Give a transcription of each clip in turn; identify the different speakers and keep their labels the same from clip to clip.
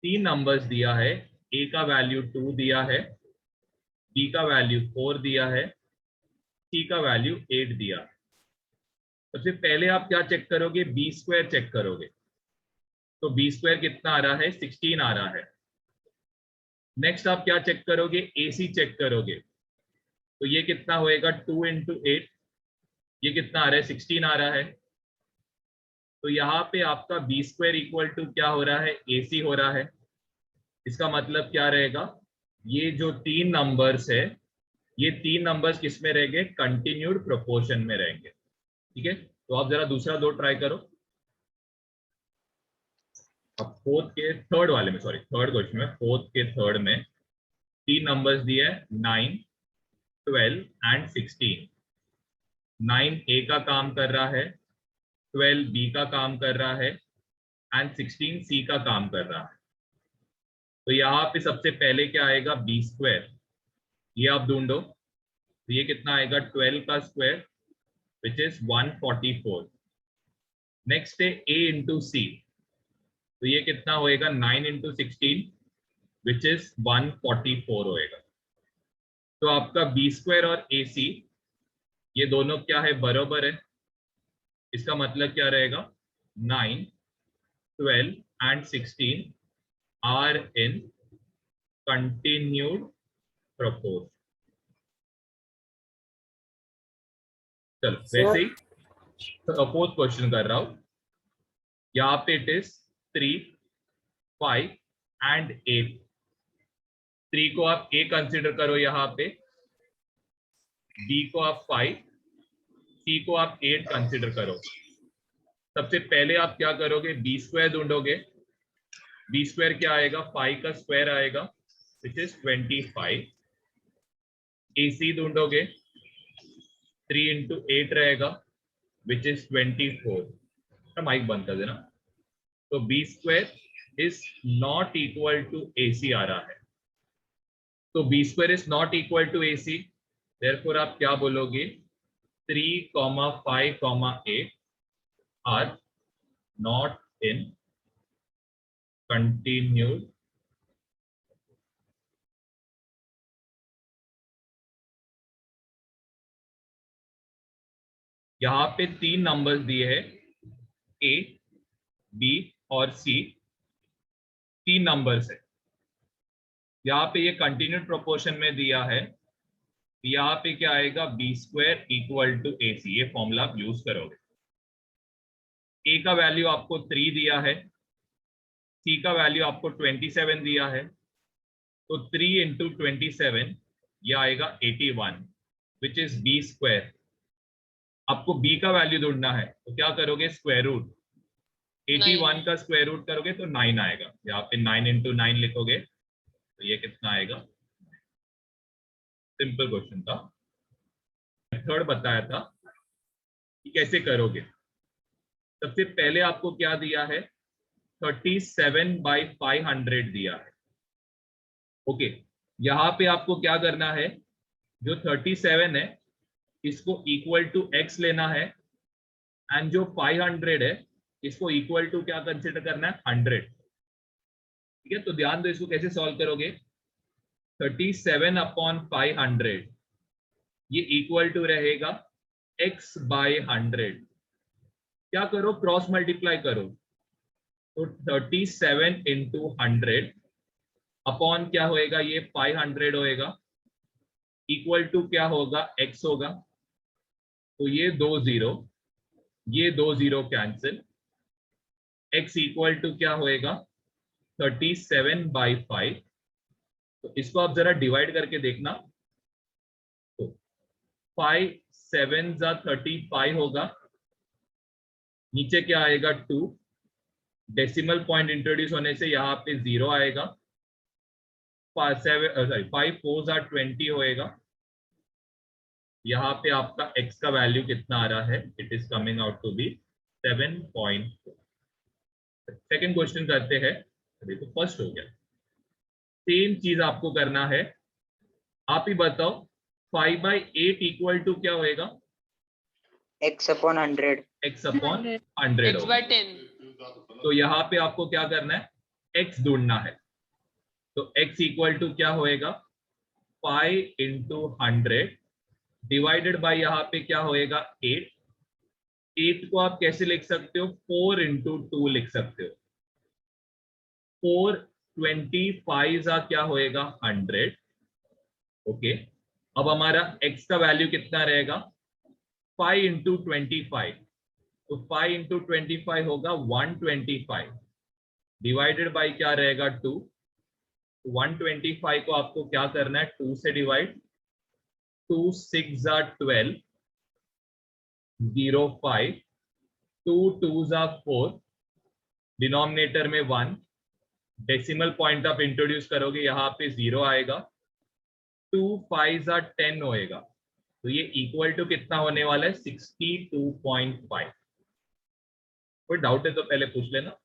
Speaker 1: तीन नंबर्स दिया है, ए का वैल्यू 2 दिया है, बी का वैल्यू 4 दिया है, सी का वैल्यू 8 दिया है। सबसे पहले आप क्या चेक करोगे, बी स्क्वायर चेक करोगे। तो बी स्क्वायर कितना आ रहा है, 16 आ रहा है। नेक्स्ट आप क्या चेक करोगे, ए सी चेक करोगे। तो ये कितना होएगा, 2 इंटू 8, ये कितना आ रहा है, 16 आ रहा है। तो यहाँ पे आपका बी स्क्वायर इक्वल टू क्या हो रहा है, ए सी हो रहा है। इसका मतलब क्या रहेगा, ये जो तीन नंबर्स है, ये तीन नंबर्स किस में रहेंगे, कंटिन्यूड प्रोपोर्शन में रहेंगे। ठीक है, तो आप जरा दूसरा दो ट्राई करो। अब फोर्थ के थर्ड वाले में, सॉरी थर्ड क्वेश्चन में, फोर्थ के थर्ड में तीन नंबर्स दिए है, 9, 12 एंड 16। 9 ए का काम कर रहा है, 12 बी का काम कर रहा है एंड 16 सी का काम कर रहा है। तो यहाँ पे सबसे पहले क्या आएगा, बी स्क्वायर, ये आप ढूंढो। तो ये कितना आएगा, 12 का स्क्वायर विच इज 144। नेक्स्ट है ए इंटू सी, तो ये कितना होएगा, 9 इंटू 16 विच इज 144 होएगा। तो आपका बी स्क्वायर और ए सी ये दोनों क्या है, बराबर है। इसका मतलब क्या रहेगा, 9, 12 and 16 are in continued proportion. चलो वैसे ही फोर्थ क्वेश्चन कर रहा हूं। यहाँ पे इट इज 3, 5 एंड 8। 3 को आप ए कंसिडर करो, यहाँ पे बी को आप 5, सी को आप 8 कंसिडर करो। सबसे पहले आप क्या करोगे, बी स्क्वायर ढूंढोगे। बी स्क्वायर क्या आएगा, 5 का स्क्वायर आएगा which is 25। A C ढूंढोगे, 3 into 8 रहेगा विच इज 24। माइक बंद कर देना। तो B square is not equal to A C आ रहा है। तो B square is not equal to A C, therefore आप क्या बोलोगे, 3, 5, 8 आर नॉट इन कंटिन्यूड। यहाँ पे तीन नंबर्स दिए हैं, ए, बी और सी, तीन नंबर्स है। यहाँ पे ये कंटिन्यूड प्रोपोर्शन में दिया है। यहाँ पे क्या आएगा, B square equal to A सी, ये फॉर्मूला आप यूज करोगे। ए का वैल्यू आपको 3 दिया है, सी का वैल्यू आपको 27 दिया है। तो 3 इंटू 27 ये आएगा 81 विच इज बी स्क्वायर। आपको बी का वैल्यू ढूंढना है, तो क्या करोगे, स्क्वायर रूट। 81 का स्क्वायर रूट करोगे तो 9 आएगा। यहाँ पे 9 इंटू 9 लिखोगे तो ये कितना आएगा। सिंपल क्वेश्चन था, मेथड बताया था कि कैसे करोगे। सबसे पहले आपको क्या दिया है, 37/500 दिया है। ओके, यहाँ पे आपको क्या करना है, जो 37 है इसको इक्वल टू x लेना है एंड जो 500 है इसको इक्वल टू क्या कंसिडर करना है, 100। ठीक है, तो ध्यान दो, इसको कैसे सॉल्व करोगे। 37/500 ये इक्वल टू रहेगा x/100। क्या करो, क्रॉस मल्टीप्लाई करो। तो 37 इंटू 100 अपॉन क्या होएगा, ये 500 होएगा, इक्वल टू क्या होगा, x होगा। तो ये 2 0, ये 2 0 कैंसिल, x इक्वल टू क्या होएगा, 37/5। तो इसको आप जरा डिवाइड करके देखना। तो 5 7 35 होगा, नीचे क्या आएगा 2, डेसिमल पॉइंट इंट्रोड्यूस होने से यहाँ पे 0 आएगा। 5 4 20 होएगा। यहाँ पे आपका x का वैल्यू कितना आ रहा है, it is coming out to be 7.4। Second question करते हैं। देखो फर्स्ट हो गया, सेम चीज आपको करना है। आप ही बताओ, 5/8 इक्वल टू क्या होएगा,
Speaker 2: x/100।
Speaker 1: x/100 होगा। तो यहाँ पे आपको क्या करना है, x ढूंढना है। तो x इक्वल टू क्या होएगा, 5 इंटू 100 डिवाइडेड बाई यहाँ पे क्या होएगा 8। 8 को आप कैसे लिख सकते हो, 4 इंटू 2 लिख सकते हो। 4 25 क्या होएगा 100। ओके, अब हमारा x का वैल्यू कितना रहेगा, 5 इंटू 25। तो 5 इंटू 25 होगा 125 डिवाइडेड बाई क्या रहेगा 2। 125 को आपको क्या करना है, 2 से डिवाइड। 2 6 12, 0 5, 2 2 4, डिनोमिनेटर में 1, डेसिमल पॉइंट आप इंट्रोड्यूस करोगे यहाँ पे 0 आएगा। 2 5 10 होएगा, तो ये इक्वल टू कितना होने वाला है, 62.5। कोई डाउट है तो पहले पूछ लेना।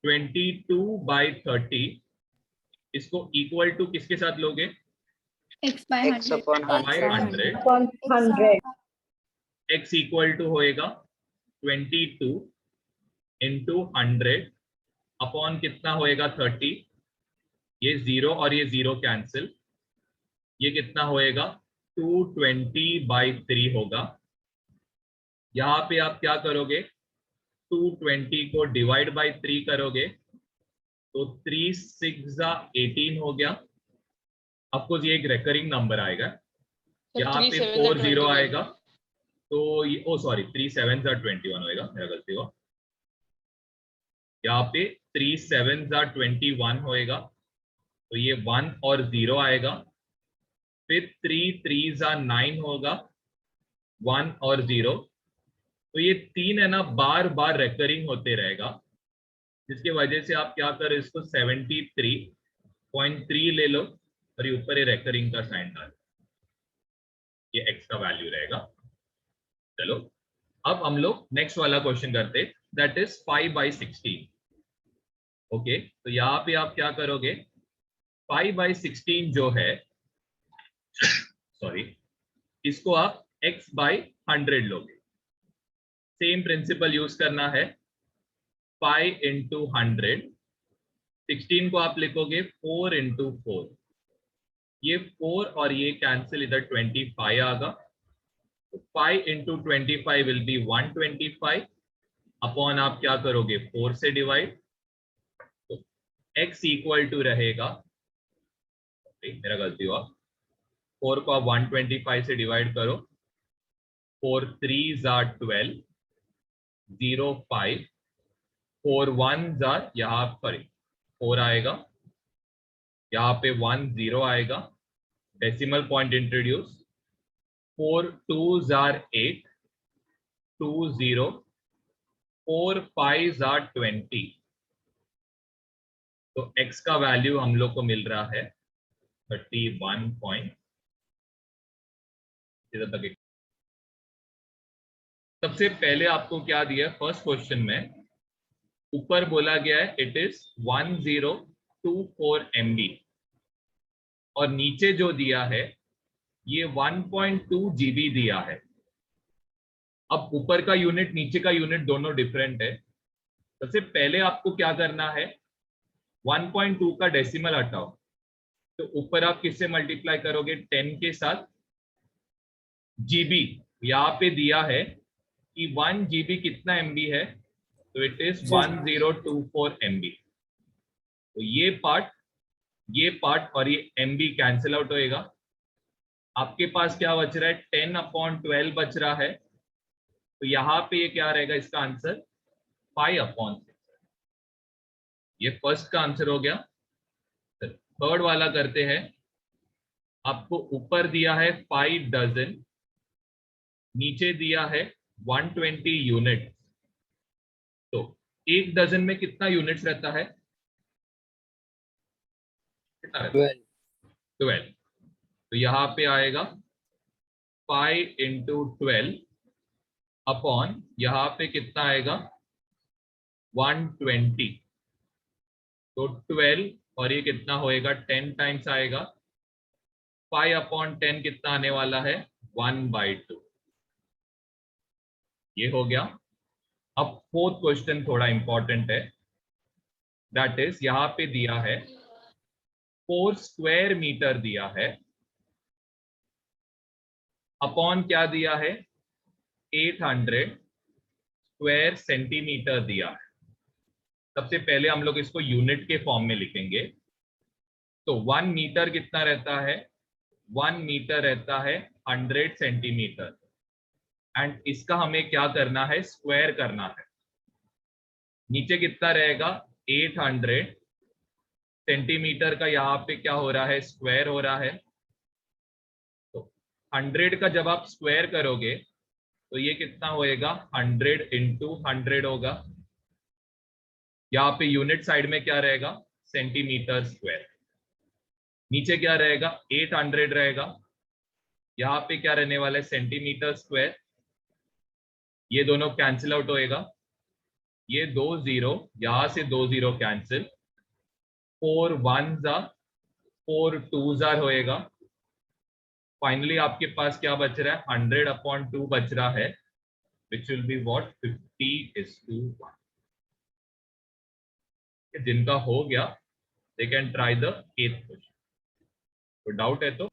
Speaker 1: 22/30 इसको इक्वल टू किसके साथ लोगे,
Speaker 2: x by 100
Speaker 1: by 100।
Speaker 3: upon 100.
Speaker 1: x equal to होएगा 22 इंटू 100 अपॉन कितना होएगा 30। ये 0 और ये 0 कैंसिल, ये कितना होएगा 220/3 होगा। यहाँ पे आप क्या करोगे, 220 को डिवाइड बाई 3 करोगे तो 3 6 18 हो गया। ऑफकोर्स ये एक रेकरिंग नंबर आएगा, यहाँ पे 4 0 आएगा, तो ये ओ सॉरी 3 7 21 होएगा, मेरा गलती हुआ। यहाँ पे 3 7 21 होएगा, तो ये 1 और 0 आएगा। फिर 3 3 9 होगा, 1 और 0। तो ये 3 है ना बार बार रेकरिंग होते रहेगा, जिसकी वजह से आप क्या करो, इसको 73.3 ले लो और ये ऊपर ये रेकरिंग का साइन डाल, ये x का वैल्यू रहेगा। चलो अब हम लोग नेक्स्ट वाला क्वेश्चन करते, दैट इज 5/16। ओके, तो यहाँ पे आप क्या करोगे, 5/16 जो है सॉरी, इसको आप x/100 लोगे। सेम प्रिंसिपल यूज करना है, 5 इंटू 100। 16 को आप लिखोगे 4 इंटू 4, ये 4 और ये कैंसिल, इधर 25 आगा। 5 इंटू 25 विल बी 125 अपॉन आप क्या करोगे 4 से डिवाइड। तो x इक्वल टू रहेगा, मेरा गलती हुआ, 4 को आप 125 से डिवाइड करो, 4 3 12, 0 5, 4 1 यहाँ सॉरी 4 आएगा, यहाँ पे 1 0 आएगा, डेसिमल पॉइंट इंट्रोड्यूस। 4 2 8, 2 0, 4 5 20। तो x का वैल्यू हम लोग को मिल रहा है 31 पॉइंट। सबसे पहले आपको क्या दिया, फर्स्ट क्वेश्चन में ऊपर बोला गया है इट इज 1024 MB और नीचे जो दिया है ये 1.2 GB दिया है। अब ऊपर का यूनिट नीचे का यूनिट दोनों डिफरेंट है। सबसे पहले आपको क्या करना है, 1.2 का डेसिमल हटाओ, तो ऊपर आप किससे मल्टीप्लाई करोगे, 10 के साथ। GB यहाँ पे दिया है कि 1 GB कितना MB है, तो इट इज 1024 MB। तो ये पार्ट और ये MB कैंसिल आउट होएगा। आपके पास क्या बच रहा है, 10/12 बच रहा है। तो यहाँ पे ये क्या रहेगा, इसका आंसर 5/6। ये फर्स्ट का आंसर हो गया। थर्ड वाला करते हैं। आपको ऊपर दिया है 5 डजन, नीचे दिया है 120 यूनिट। तो एक डजन में कितना यूनिट्स रहता है, 12। तो यहाँ पे आएगा 5 इंटू 12 अपॉन यहाँ पे कितना आएगा 120। तो 12 और ये कितना होएगा 10 टाइम्स आएगा। 5/10 कितना आने वाला है 1/2। ये हो गया। अब फोर्थ क्वेश्चन थोड़ा इंपॉर्टेंट है, दैट इज यहां पे दिया है 4 स्क्वायर मीटर दिया है, अपॉन क्या दिया है 800 स्क्वायर सेंटीमीटर दिया है। सबसे पहले हम लोग इसको यूनिट के फॉर्म में लिखेंगे। तो 1 मीटर कितना रहता है, 1 मीटर रहता है 100 सेंटीमीटर, एंड इसका हमें क्या करना है, स्क्वायर करना है। नीचे कितना रहेगा 800 सेंटीमीटर का, यहाँ पे क्या हो रहा है, स्क्वायर हो रहा है। तो 100 का जब आप स्क्वायर करोगे तो ये कितना होएगा, 100 इंटू 100 होगा। यहाँ पे यूनिट साइड में क्या रहेगा, सेंटीमीटर स्क्वायर। नीचे क्या रहेगा 800 रहेगा, यहाँ पे क्या रहने वाला है, सेंटीमीटर स्क्वायर। ये दोनों कैंसिल आउट होएगा, ये 2 0, यहां से 2 0 कैंसिल, 4 1 जा 4 2 जार होएगा। फाइनली आपके पास क्या बच रहा है, 100/2 बच रहा है, विच विल बी व्हाट, 50:1। जिनका हो गया they can try the 8th question. तो डाउट है तो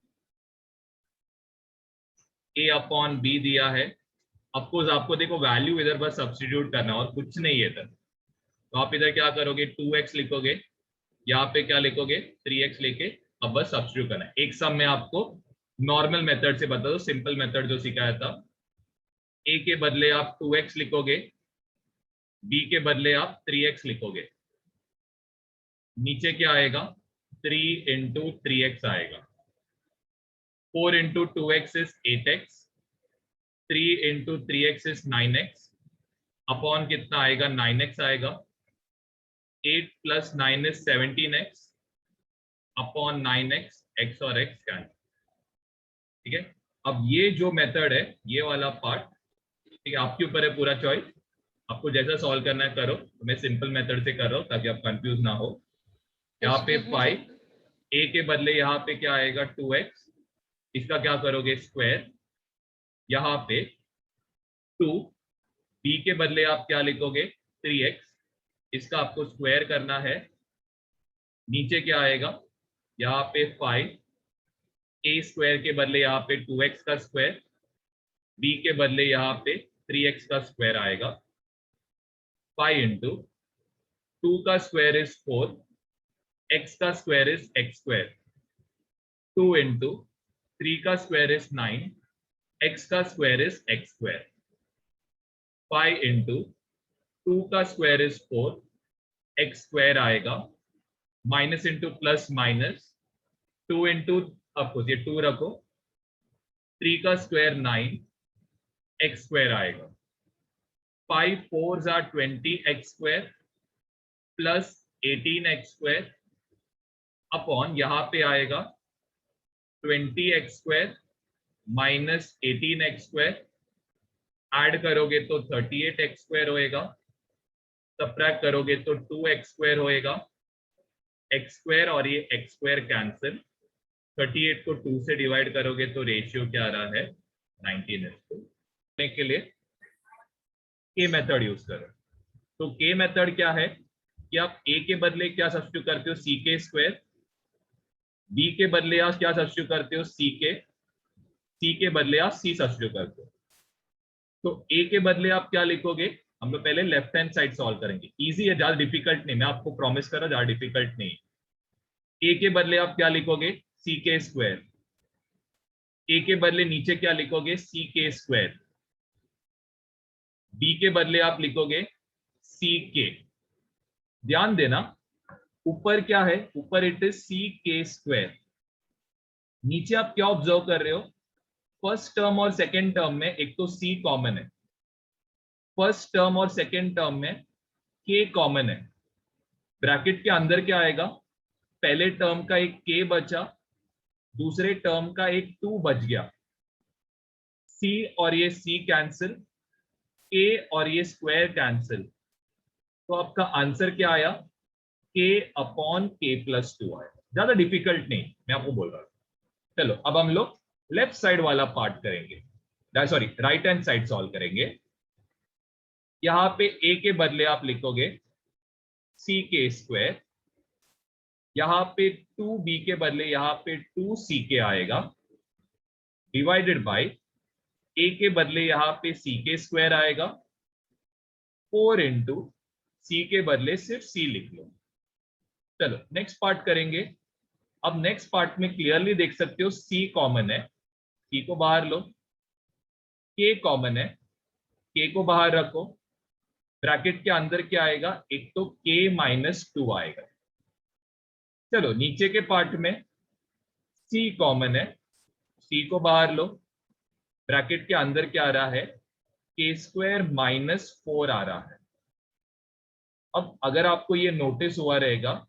Speaker 1: A/B दिया है, अफकोर्स आपको देखो वैल्यू इधर बस सब्स्टिट्यूट करना है और कुछ नहीं है इधर। तो आप इधर क्या करोगे, 2x लिखोगे, यहाँ पे क्या लिखोगे 3x लेके, अब बस सब्स्टिट्यूट करना है। एक सम में आपको नॉर्मल मेथड से बता दो, सिंपल मेथड जो सिखाया था। a के बदले आप 2x लिखोगे, b के बदले आप 3x लिखोगे। नीचे क्या आएगा, 3 इंटू 3x आएगा। 4 into 2x is 8x, 3 into 3x is 9x, upon कितना आएगा 9x आएगा। 8 plus 9 is 17x, upon 9x, x और x कैंसिल। ठीक है, अब ये जो मेथड है ये वाला पार्ट, ठीक है, आपके ऊपर है पूरा चॉइस, आपको जैसा सॉल्व करना है करो। तो मैं सिंपल मेथड से कर रहा हूँ ताकि आप कंफ्यूज ना हो। यहाँ पे 5, a के बदले यहाँ पे क्या आएगा 2x, इसका क्या करोगे स्क्वायर। यहाँ पे 2, b के बदले आप क्या लिखोगे 3x, इसका आपको स्क्वायर करना है। नीचे क्या आएगा, यहाँ पे 5, a स्क्वायर के बदले यहाँ पे 2x का स्क्वायर, b के बदले यहाँ पे 3x का स्क्वायर आएगा। 5 इंटू 2 का स्क्वायर इज 4, x का square is x square. 2 into 3 का स्क्वायर इज 9, x का square is x square. 5 into 2 का स्क्वायर इज 4, x स्क्वायर आएगा। Minus into plus minus, 2 into, of course ये 2 रखो, 3 का स्क्वायर 9, x स्क्वायर आएगा। 5 4s are 20 x square plus 18 x square, upon यहाँ पे आएगा 20 x square minus 18 x square, add करोगे तो 38 x स्क्वायर होएगा, सबट्रैक्ट करोगे तो 2x स्क्वायर होएगा। x स्क्वायर और ये x स्क्वायर कैंसिल, 38 को 2 से डिवाइड करोगे तो रेशियो क्या आ रहा है 19:2। के लिए के मेथड यूज करो। तो के मेथड क्या है कि आप a के बदले क्या सब्स्टिट्यूट करते हो, सी के स्क्वायर, b के बदले आप क्या सब्स्टिट्यूट करते हो सी के बदले आप c सब्स्टिट्यूट करते हो। तो a के बदले आप क्या लिखोगे, हम लोग पहले लेफ्ट हैंड साइड सॉल्व करेंगे, इजी है, ज्यादा डिफिकल्ट नहीं, मैं आपको प्रॉमिस कर रहा हूं ज्यादा डिफिकल्ट नहीं। a के बदले आप क्या लिखोगे सी के स्क्वायर, a के बदले नीचे क्या लिखोगे सी के स्क्वायर, b के बदले आप लिखोगे सी के। ध्यान देना ऊपर क्या है, ऊपर इट इज सी के स्क्वायर, नीचे आप क्या ऑब्जर्व कर रहे हो, फर्स्ट टर्म और सेकेंड टर्म में एक तो c कॉमन है, फर्स्ट टर्म और सेकेंड टर्म में k कॉमन है। ब्रैकेट के अंदर क्या आएगा, पहले टर्म का एक k बचा, दूसरे टर्म का एक 2 बच गया, c और ये c कैंसिल, k और ये स्क्वायर कैंसिल, तो आपका आंसर क्या आया k/k+2 आया। ज्यादा डिफिकल्ट नहीं, मैं आपको बोल रहा हूं। चलो अब हम लोग लेफ्ट साइड वाला पार्ट करेंगे, sorry right hand side solve करेंगे। यहाँ पे a के बदले आप लिखोगे ck², यहाँ पे 2b के बदले यहाँ पे 2ck आएगा, डिवाइडेड बाय a के बदले यहाँ पे ck² आएगा, 4 इंटू c के बदले सिर्फ c लिख लो। चलो नेक्स्ट पार्ट करेंगे। अब नेक्स्ट पार्ट में क्लियरली देख सकते हो c कॉमन है, c को बाहर लो, k कॉमन है, k को बाहर रखो, ब्रैकेट के अंदर क्या आएगा, एक तो k-2 आएगा। चलो नीचे के पार्ट में c कॉमन है, c को बाहर लो, ब्रैकेट के अंदर क्या आ रहा है, k² - 4 आ रहा है। अब अगर आपको ये नोटिस हुआ रहेगा,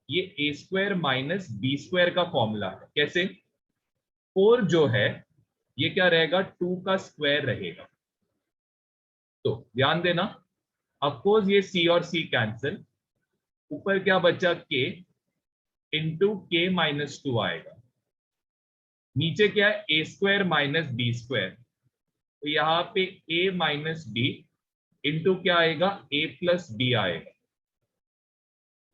Speaker 1: ये a² - b² का फॉर्मूला है। कैसे? 4 जो है ये क्या रहेगा, 2 का स्क्वायर रहेगा। तो ध्यान देना, ऑफकोर्स ये c और c कैंसिल, ऊपर क्या बचा, k इंटू k-2 आएगा, नीचे क्या है, a² - b², तो यहाँ पे a - b इंटू क्या आएगा, a + b आएगा,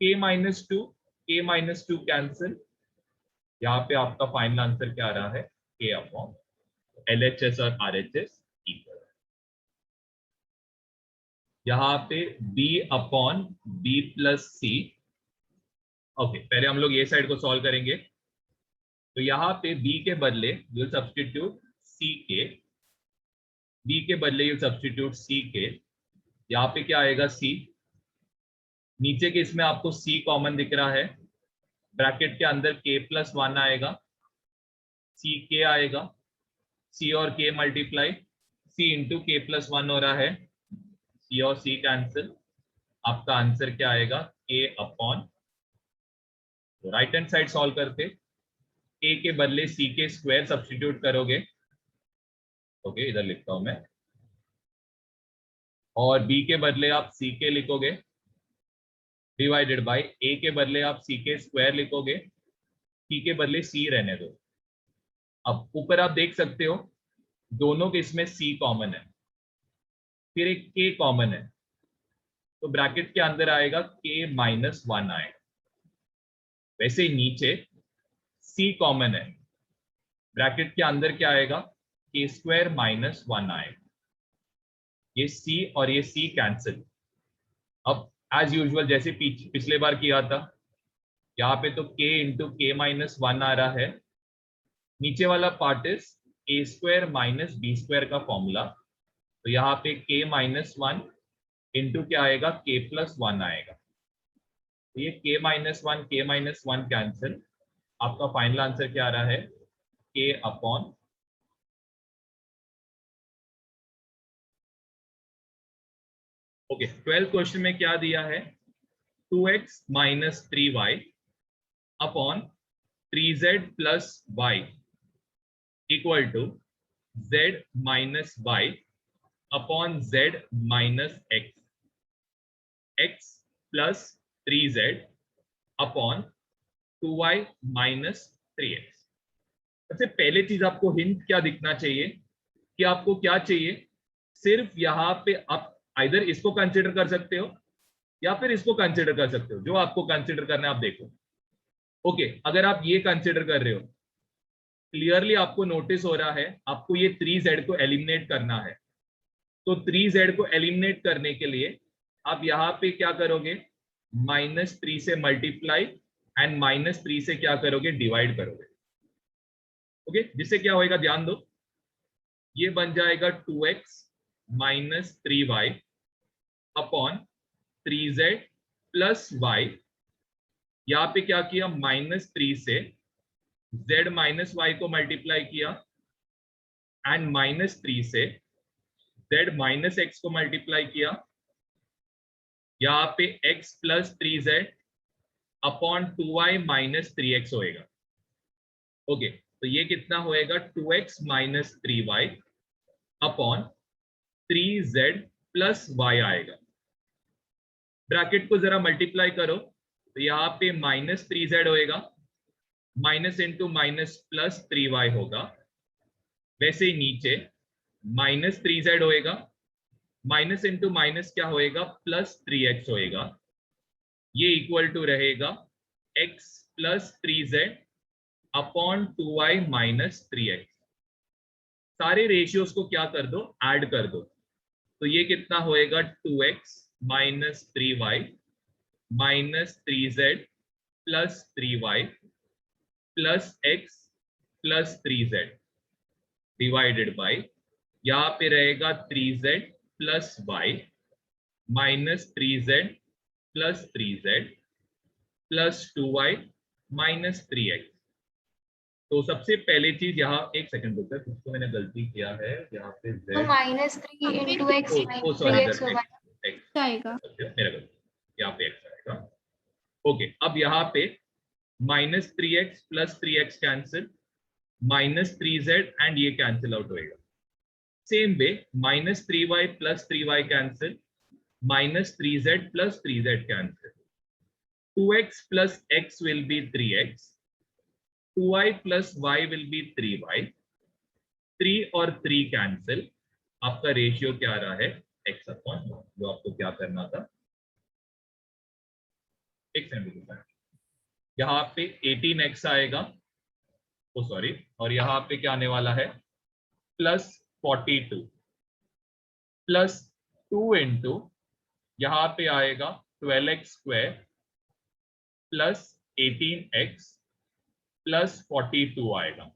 Speaker 1: k-2 कैंसिल, यहाँ पे आपका फाइनल आंसर क्या आ रहा है, k/LHS और RHS इक्वल। यहाँ पे b/b + c। ओके, पहले हम लोग ये साइड को सॉल्व करेंगे। तो यहाँ पे b के बदले यू सब्स्टिट्यूट ck, b के बदले यू सब्स्टिट्यूट ck, यहाँ पे क्या आएगा, c, नीचे के इसमें आपको c कॉमन दिख रहा है, ब्रैकेट के अंदर k+1 आएगा, ck आएगा, c और k multiply, c into k+1 हो रहा है, c और c कैंसिल, आपका आंसर क्या आएगा, k/। तो राइट हैंड साइड सॉल्व करते, a के बदले ck² सब्स्टिट्यूट करोगे, ओके इधर लिखता हूं मैं, और b के बदले आप ck लिखोगे, डिवाइडेड बाय a के बदले आप ck² लिखोगे, c के बदले c रहने दो। अब ऊपर आप देख सकते हो दोनों के इसमें c कॉमन है, फिर एक k कॉमन है, तो ब्रैकेट के अंदर आएगा k-1 आएगा। वैसे ही नीचे c कॉमन है, ब्रैकेट के अंदर क्या आएगा, k² - 1 आएगा, ये c और ये c कैंसिल। अब एज यूजुअल जैसे पिछले बार किया था, यहाँ पे तो k इंटू k-1 आ रहा है, नीचे वाला पार्ट इज a² - b² का फॉर्मूला, तो यहाँ पे k-1 इंटू क्या आएगा, k+1 आएगा, तो ये k-1 कैंसिल, आपका फाइनल आंसर क्या आ रहा है, k/। ओके, 12th क्वेश्चन में क्या दिया है, 2x - 3y upon 3z + y equal to z - y upon z - x, x + 3z upon 2y - 3x। सबसे पहले चीज आपको हिंट क्या दिखना चाहिए, कि आपको क्या चाहिए, सिर्फ यहाँ पे आप आइदर इसको कंसिडर कर सकते हो या फिर इसको कंसिडर कर सकते हो, जो आपको कंसिडर करना है आप देखो। ओके, अगर आप ये कंसिडर कर रहे हो, क्लियरली आपको नोटिस हो रहा है आपको ये 3z को एलिमिनेट करना है, तो 3z को एलिमिनेट करने के लिए आप यहाँ पे क्या करोगे, -3 से मल्टीप्लाई एंड -3 से क्या करोगे, डिवाइड करोगे। ओके, जिससे क्या होएगा, ध्यान दो, ये बन जाएगा 2x - 3y upon 3z + y, यहाँ पे क्या किया, -3 से z - y को मल्टीप्लाई किया एंड -3 से z - x को मल्टीप्लाई किया, यहाँ पे x + 3z upon 2y - 3x होएगा। ओके, तो ये कितना होएगा, 2x - 3y upon 3z + y आएगा। ब्रैकेट को जरा मल्टीप्लाई करो, तो यहाँ पे -3z होएगा, माइनस इंटू माइनस +3y होगा, वैसे ही नीचे -3z होएगा, माइनस इंटू माइनस क्या होएगा, प्लस 3x होएगा, ये इक्वल टू रहेगा x plus 3z upon 2y minus 3x। सारे रेशियोज को क्या कर दो, ऐड कर दो, तो ये कितना होएगा 2x minus 3y minus 3z plus 3y plus x plus 3z divided by, यहाँ पे रहेगा 3z plus y minus 3z plus 3z plus 2y minus 3x। तो सबसे पहले चीज यहाँ, एक सेकंड रुको, कुछ तो मैंने गलती किया है यहाँ पे z,
Speaker 3: तो -3 into x
Speaker 1: ओ सॉरी
Speaker 3: 3x होगा।
Speaker 1: x
Speaker 2: आएगा।
Speaker 1: मेरा गलती, यहाँ पे x आएगा। ओके, अब यहाँ पे minus 3x plus 3x cancel, minus 3z and ये कैंसिल आउट होएगा। Same way minus 3y plus 3y cancel, minus 3z plus 3z cancel, 2x plus x will be 3x, 2y plus y will be 3y, 3 और 3 cancel, आपका ratio क्या आ रहा है, x upon 1। जो आपको क्या करना था, एक सेकंड, यहाँ पे 18x आएगा, ओ सॉरी, और यहाँ पे क्या आने वाला है प्लस 42 प्लस 2 इंटू यहाँ पे आएगा 12x square plus 18x plus 42 आएगा,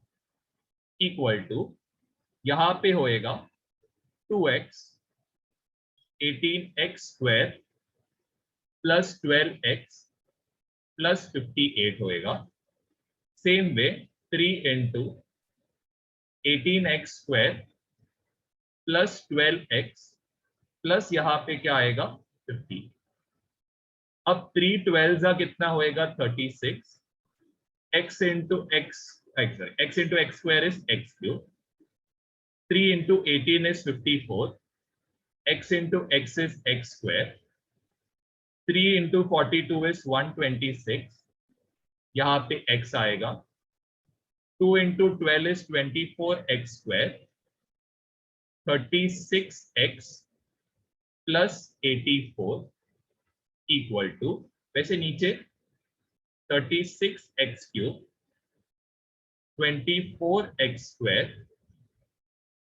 Speaker 1: इक्वल टू यहां पे होएगा 2x 18x square plus 12x plus 58 होएगा। Same way 3 into 18x square plus 12x plus यहाँ पे क्या आएगा 50। अब 3 12 कितना होएगा 36, x into x into x square is x cube, 3 into 18 is 54, x into x is x square, 3 into 42 is 126, यहाँ पे x आएगा, 2 into 12 is 24x square, 36x plus 84 equal to, वैसे नीचे 36x cube 24x square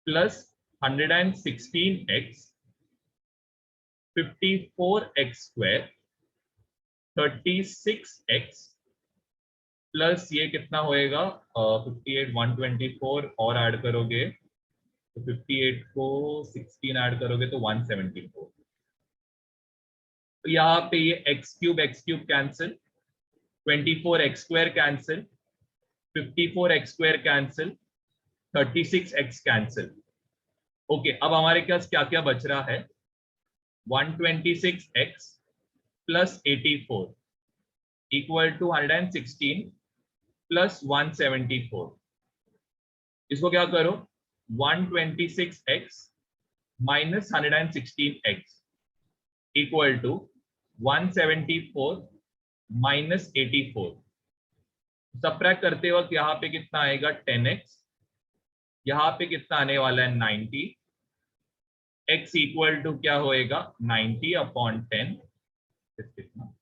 Speaker 1: plus 116x 54x square 36x plus ये कितना होएगा 58 124 और add करोगे तो 58 को 16 ऐड करोगे तो 174। तो यहाँ पे ये x cube cancel, 24x square cancel, 54x square cancel, 36x cancel. Okay, अब हमारे पास क्या क्या बच रहा है, 126x plus 84 equal to 116 plus 174। इसको क्या करो, 126x minus 116x equal to 174 minus 84। Subtract करते वक्त यहाँ पे कितना आएगा 10x, यहाँ पे कितना आने वाला है 90, x इक्वल टू क्या होएगा 90 अपॉन 10, कितना